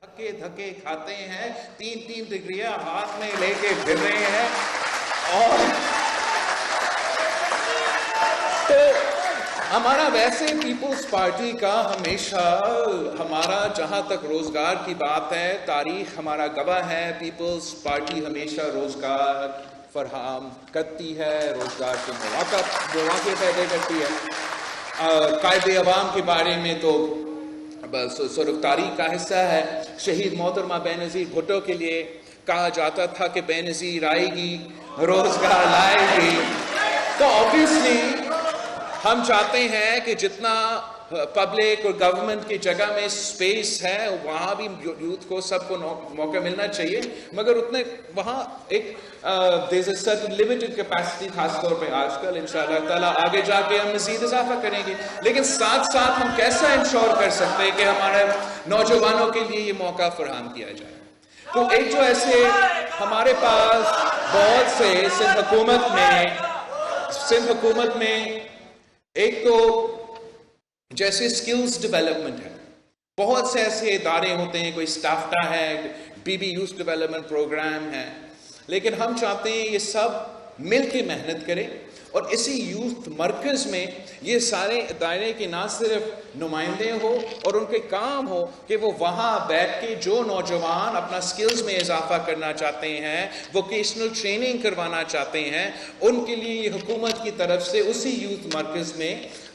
دھکے دھکے کھاتے ہیں، 3 ڈگریاں ہاتھ میں لے کے پھر رہے ہیں. اور تو ہمارا ویسے پیپلز پارٹی کا ہمیشہ ہمارا جہاں تک روزگار کی بات ہے، تاریخ ہمارا گواہ ہے، پیپلز پارٹی ہمیشہ روزگار فراہم کرتی ہے، روزگار کے مواقع پیدا کرتی ہے. قائد عوام کے بارے میں تو بس سرخ تاریخ کا حصہ ہے. شہید محترمہ بے نظیر بھٹو کے لیے کہا جاتا تھا کہ بے نظیر آئے گی روزگار لائے گی. تو obviously ہم چاہتے ہیں کہ جتنا پبلک اور گورنمنٹ کی جگہ میں سپیس ہے وہاں بھی یوتھ کو سب کو موقع ملنا چاہیے، مگر اتنے وہاں ایک there's a certain limited capacity، خاص طور پہ آج کل. انشاءاللہ تعالیٰ آگے جا کے ہم مزید اضافہ کریں گے، لیکن ساتھ ساتھ ہم کیسا انشور کر سکتے ہیں کہ ہمارے نوجوانوں کے لیے یہ موقع فراہم کیا جائے. تو ایک جو ایسے ہمارے پاس بہت سے سندھ حکومت میں ایک تو جیسے سکلز ڈیولپمنٹ ہے، بہت سے ایسے ادارے ہوتے ہیں، کوئی اسٹافٹا ہے، بی یوتھ ڈیولپمنٹ پروگرام ہے، لیکن ہم چاہتے ہیں یہ سب مل کے محنت کریں اور اسی یوتھ مرکز میں یہ سارے ادارے کے نہ صرف نمائندے ہو اور ان کے کام ہو کہ وہ وہاں بیٹھ کے جو نوجوان اپنا سکلز میں اضافہ کرنا چاہتے ہیں، ووکیشنل ٹریننگ کروانا چاہتے ہیں، ان کے لیے یہ حکومت کی طرف سے اسی یوتھ مرکز میں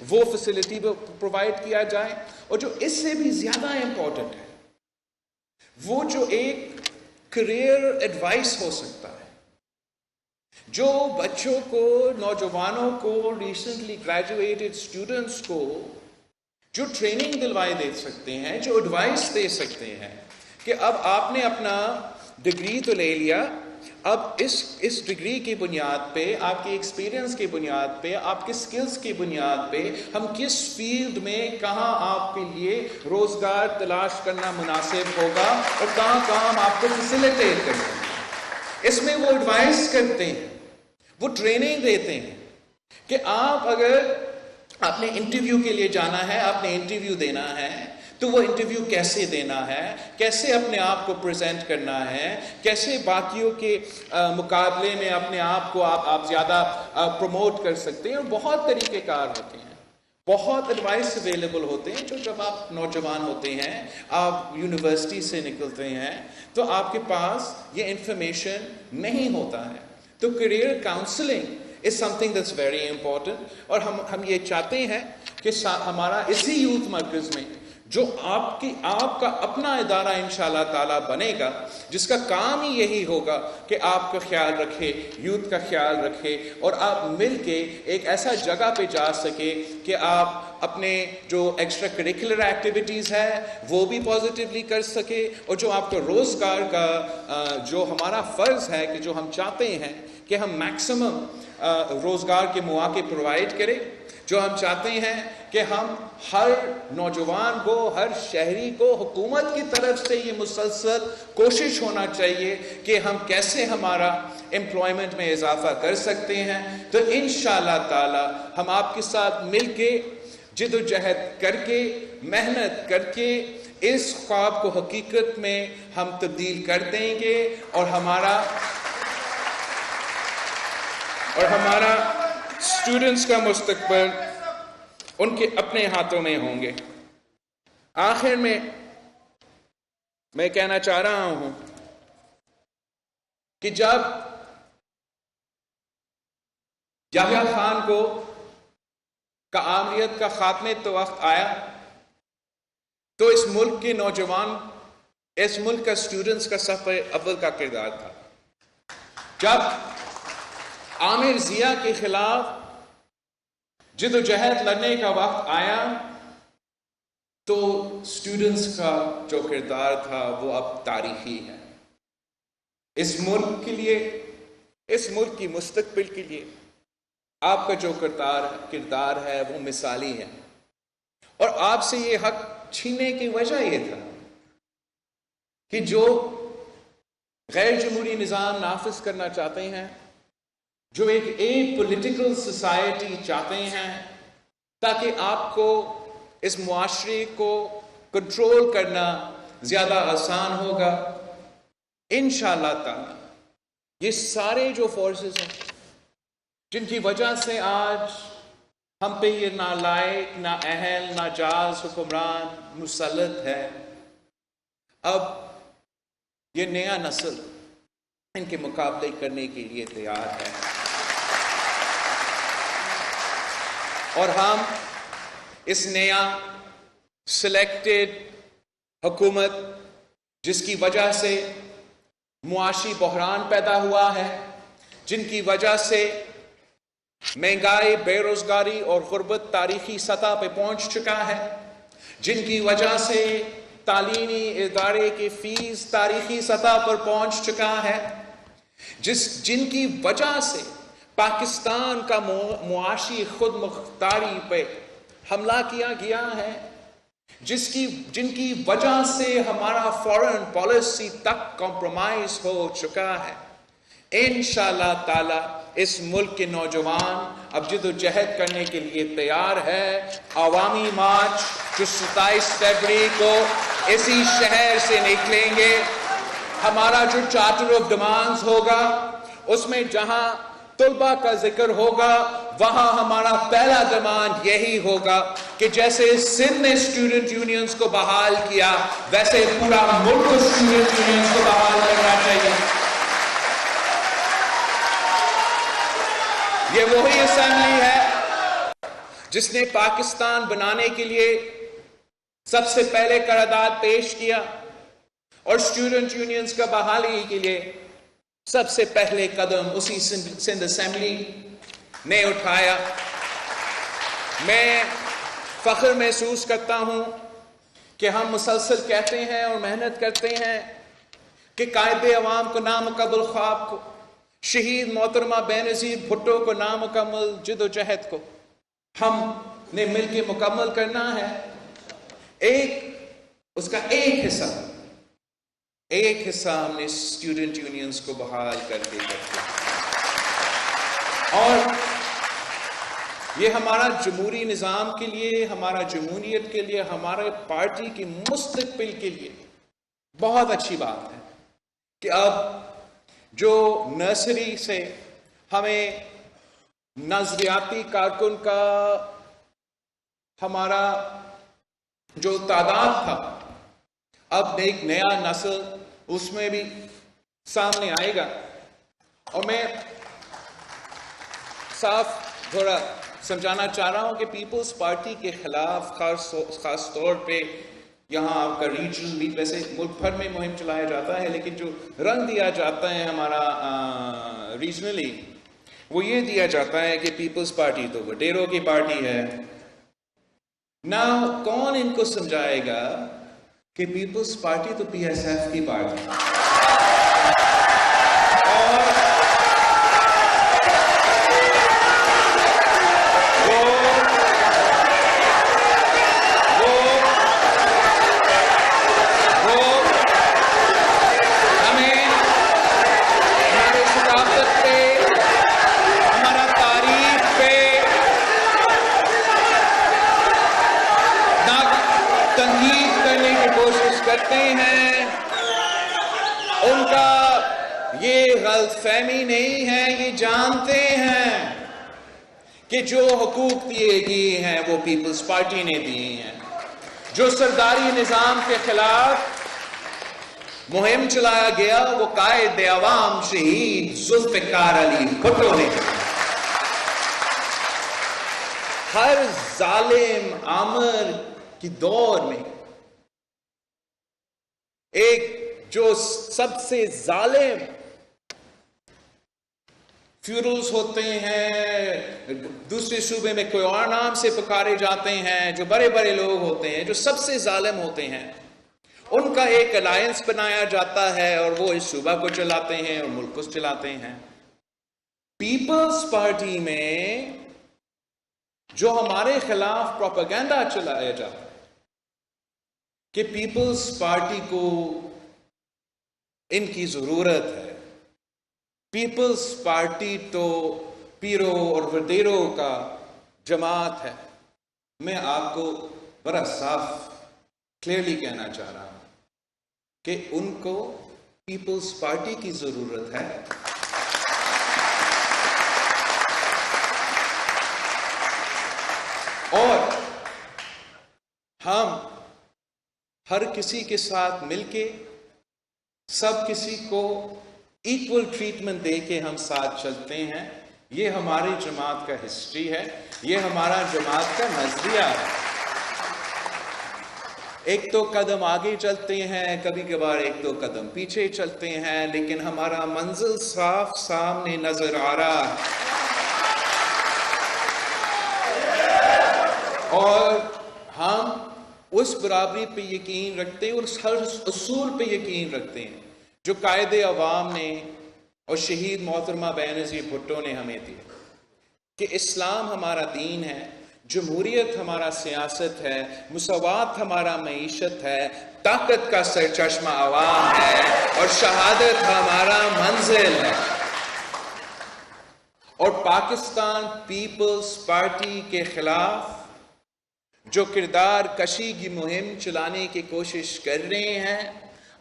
وہ فیسلٹی پرووائڈ کیا جائے. اور جو اس سے بھی زیادہ امپورٹنٹ ہے وہ جو ایک کریئر ایڈوائس ہو سکتا ہے، جو بچوں کو، نوجوانوں کو، ریسنٹلی گریجویٹڈ اسٹوڈنٹس کو جو ٹریننگ دلوائے دے سکتے ہیں، جو ایڈوائس دے سکتے ہیں کہ اب آپ نے اپنا ڈگری تو لے لیا، اب اس ڈگری کی بنیاد پہ، آپ کی ایکسپیرینس کی بنیاد پہ، آپ کے سکلز کی بنیاد پہ ہم کس فیلڈ میں کہاں آپ کے لیے روزگار تلاش کرنا مناسب ہوگا اور کہاں ہم آپ کو فیسیلیٹیٹ کرتے ہیں. اس میں وہ ایڈوائس کرتے ہیں، وہ ٹریننگ دیتے ہیں کہ آپ اگر آپ نے انٹرویو کے لیے جانا ہے، آپ نے انٹرویو دینا ہے، تو وہ انٹرویو کیسے دینا ہے، کیسے اپنے آپ کو پریزنٹ کرنا ہے، کیسے باقیوں کے مقابلے میں اپنے آپ کو آپ زیادہ پروموٹ کر سکتے ہیں. اور بہت طریقہ کار ہوتے ہیں، بہت ایڈوائس اویلیبل ہوتے ہیں. جو جب آپ نوجوان ہوتے ہیں، آپ یونیورسٹی سے نکلتے ہیں تو آپ کے پاس یہ انفارمیشن نہیں ہوتا ہے. تو career counselling is something that's very important. اور ہم یہ چاہتے ہیں کہ ہمارا اسی یوتھ مرکز میں جو آپ کا اپنا ادارہ انشاءاللہ تعالیٰ بنے گا، جس کا کام ہی یہی ہوگا کہ آپ کا خیال رکھے، یوتھ کا خیال رکھے، اور آپ مل کے ایک ایسا جگہ پہ جا سکے کہ آپ اپنے جو ایکسٹرا کریکولر ایکٹیویٹیز ہے وہ بھی پازیٹیولی کر سکے، اور جو آپ کا روزگار کا جو ہمارا فرض ہے کہ جو ہم چاہتے ہیں کہ ہم میکسیمم روزگار کے مواقع پرووائڈ کریں، جو ہم چاہتے ہیں کہ ہم ہر نوجوان کو، ہر شہری کو، حکومت کی طرف سے یہ مسلسل کوشش ہونا چاہیے کہ ہم کیسے ہمارا امپلائمنٹ میں اضافہ کر سکتے ہیں. تو انشاءاللہ تعالی ہم آپ کے ساتھ مل کے جد و جہد کر کے، محنت کر کے اس خواب کو حقیقت میں ہم تبدیل کر دیں گے، اور ہمارا اسٹوڈنٹس کا مستقبل ان کے اپنے ہاتھوں میں ہوں گے. آخر میں کہنا چاہ رہا ہوں کہ جب یحییٰ خان کو آمریت کا خاتمے تو وقت آیا تو اس ملک کے نوجوان، اس ملک کا اسٹوڈنٹس کا صف اول کا کردار تھا. جب عامر ضیاء کے خلاف جد و جہد لڑنے کا وقت آیا تو اسٹوڈنٹس کا جو کردار تھا وہ اب تاریخی ہے. اس ملک کے لیے، اس ملک کی مستقبل کے لیے آپ کا جو کردار ہے وہ مثالی ہے. اور آپ سے یہ حق چھیننے کی وجہ یہ تھا کہ جو غیر جمہوری نظام نافذ کرنا چاہتے ہیں، جو ایک پولیٹیکل سوسائٹی چاہتے ہیں تاکہ آپ کو، اس معاشرے کو کنٹرول کرنا زیادہ آسان ہوگا انشاءاللہ تعالی۔ یہ سارے جو فورسز ہیں جن کی وجہ سے آج ہم پہ یہ نالائق، نااہل، ناجائز حکمران مسلط ہے، اب یہ نیا نسل ان کے مقابلے کرنے کے لیے تیار ہے، اور ہم اس نیا سلیکٹڈ حکومت جس کی وجہ سے معاشی بحران پیدا ہوا ہے، جن کی وجہ سے مہنگائی، بے روزگاری اور غربت تاریخی سطح پہ پہنچ چکا ہے، جن کی وجہ سے تعلیمی ادارے کی فیس تاریخی سطح پر پہنچ چکا ہے، جن کی وجہ سے پاکستان کا معاشی خود مختاری پہ حملہ کیا گیا ہے، جن کی وجہ سے ہمارا فورن پالیسی تک کمپرومائز ہو چکا ہے، انشاءاللہ تعالی اس ملک کے نوجوان اب جد و جہد کرنے کے لیے تیار ہے۔ عوامی مارچ جو 27 فروری کو اسی شہر سے نکلیں گے، ہمارا جو چارٹر آف ڈیمانڈز ہوگا اس میں جہاں طلبہ کا ذکر ہوگا وہاں ہمارا پہلا ڈیمانڈ یہی ہوگا کہ جیسے سندھ نے اسٹوڈنٹ یونینز کو بحال کیا ویسے پورا ملک اسٹوڈنٹ یونینز کو بحال کرنا چاہیے۔ یہ وہی اسمبلی ہے جس نے پاکستان بنانے کے لیے سب سے پہلے قرارداد پیش کیا اور اسٹوڈنٹ یونینز کا بحالی کے لیے سب سے پہلے قدم اسی سندھ اسمبلی نے اٹھایا۔ میں فخر محسوس کرتا ہوں کہ ہم مسلسل کہتے ہیں اور محنت کرتے ہیں کہ قائد عوام کو نامکمل خواب کو، شہید محترمہ بینظیر بھٹو کو نامکمل جد و جہد کو ہم نے مل کے مکمل کرنا ہے۔ اس کا ایک حصہ ہم نے اسٹوڈنٹ یونینز کو بحال کر کے کرتے، اور یہ ہمارا جمہوری نظام کے لیے، ہمارا جمہوریت کے لیے، ہمارے پارٹی کے مستقبل کے لیے بہت اچھی بات ہے کہ اب جو نرسری سے ہمیں نظریاتی کارکن کا ہمارا جو تعداد تھا، اب ایک نیا نسل اس میں بھی سامنے آئے گا۔ اور میں صاف تھوڑا سمجھانا چاہ رہا ہوں کہ پیپلز پارٹی کے خلاف خاص طور پہ یہاں آپ کا ریجنل بھی، ویسے ملک بھر میں مہم چلایا جاتا ہے، لیکن جو رنگ دیا جاتا ہے ہمارا ریجنلی وہ یہ دیا جاتا ہے کہ پیپلز پارٹی تو وڈیروں کی پارٹی ہے۔ نہ کون ان کو سمجھائے گا کہ پیپلز پارٹی تو پی ایس ایف کی پارٹی ہے، کرتے ہیں ان کا یہ غلط فہمی نہیں ہے، یہ جانتے ہیں کہ جو حقوق دیے گئے ہیں وہ پیپلز پارٹی نے دیے ہیں۔ جو سرداری نظام کے خلاف مہم چلایا گیا وہ قائد عوام شہید ذوالفقار علی بھٹو نے۔ ہر ظالم آمر کی دور میں ایک جو سب سے ظالم فیوڈلز ہوتے ہیں، دوسرے صوبے میں کوئی اور نام سے پکارے جاتے ہیں، جو بڑے بڑے لوگ ہوتے ہیں، جو سب سے ظالم ہوتے ہیں، ان کا ایک الائنس بنایا جاتا ہے اور وہ اس صوبہ کو چلاتے ہیں اور ملک کو چلاتے ہیں۔ پیپلز پارٹی میں جو ہمارے خلاف پروپیگنڈا چلایا جاتا ہے کہ پیپلز پارٹی کو ان کی ضرورت ہے، پیپلز پارٹی تو پیروں اور وڈیروں کا جماعت ہے، میں آپ کو بڑا صاف کلیئرلی کہنا چاہ رہا ہوں کہ ان کو پیپلز پارٹی کی ضرورت ہے. اور ہم ہر کسی کے ساتھ مل کے سب کسی کو ایکول ٹریٹمنٹ دے کے ہم ساتھ چلتے ہیں. یہ ہماری جماعت کا ہسٹری ہے, یہ ہمارا جماعت کا نظریہ ہے. ایک تو قدم آگے چلتے ہیں, کبھی کبھار ایک تو قدم پیچھے چلتے ہیں, لیکن ہمارا منزل صاف سامنے نظر آ رہا ہے. اور ہم اس برابری پہ یقین رکھتے ہیں اور اس ہر اصول پہ یقین رکھتے ہیں جو قائد عوام نے اور شہید محترمہ بینظیر بھٹو نے ہمیں دیا, کہ اسلام ہمارا دین ہے, جمہوریت ہمارا سیاست ہے, مساوات ہمارا معیشت ہے, طاقت کا سرچشمہ عوام ہے, اور شہادت ہمارا منزل ہے. اور پاکستان پیپلز پارٹی کے خلاف جو کردار کشی کی مہم چلانے کی کوشش کر رہے ہیں,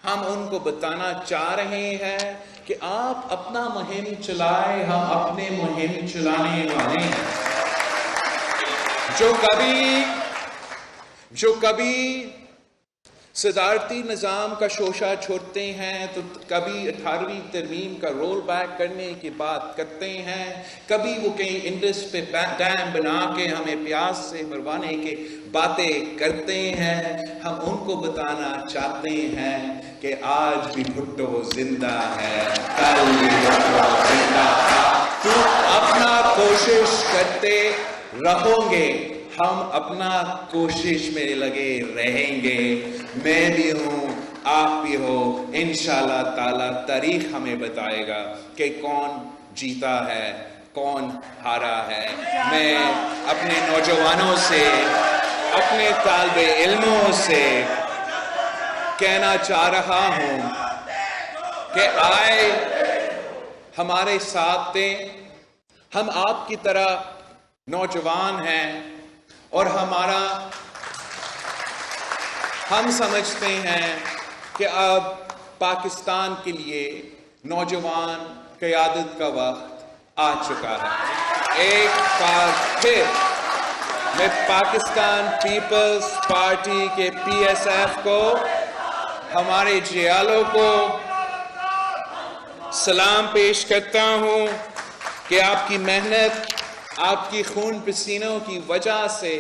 ہم ان کو بتانا چاہ رہے ہیں کہ آپ اپنا مہم چلائیں, ہم اپنے مہم چلانے والے ہیں. جو کبھی صدارتی نظام کا شوشہ چھوڑتے ہیں, تو کبھی 18ویں ترمیم کا رول بیک کرنے کی بات کرتے ہیں, کبھی وہ کہیں انڈس پہ ڈیم بنا کے ہمیں پیاس سے مروانے کی باتیں کرتے ہیں. ہم ان کو بتانا چاہتے ہیں کہ آج بھی بھٹو زندہ ہے, کل بھی بھٹو زندہ ہے. تو اپنا کوشش کرتے رہو گے, ہم اپنا کوشش میں لگے رہیں گے. میں بھی ہوں, آپ بھی ہو. انشاءاللہ تعالی تاریخ ہمیں بتائے گا کہ کون جیتا ہے, کون ہارا ہے. میں اپنے نوجوانوں سے, اپنے طالب علموں سے کہنا چاہ رہا ہوں کہ آئے ہمارے ساتھ دیں. ہم آپ کی طرح نوجوان ہیں, اور ہم سمجھتے ہیں کہ اب پاکستان کے لیے نوجوان قیادت کا وقت آ چکا ہے. ایک بار پھر میں پاکستان پیپلز پارٹی کے پی ایس ایف کو, ہمارے جیالوں کو سلام پیش کرتا ہوں کہ آپ کی محنت, آپ کی خون پسینوں کی وجہ سے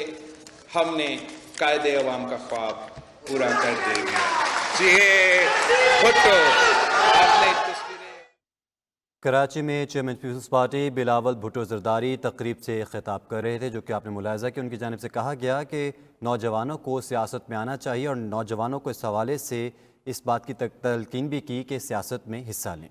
ہم نے قائد عوام کا خواب پورا کر دے گا. جی بھٹو آپ نے کراچی میں chairman peoples party Bilawal Bhutto Zardari تقریب سے خطاب کر رہے تھے, جو کہ آپ نے ملاحظہ کہ ان کی جانب سے کہا گیا کہ نوجوانوں کو سیاست میں آنا چاہیے, اور نوجوانوں کو اس حوالے سے اس بات کی تلقین بھی کی کہ سیاست میں حصہ لیں.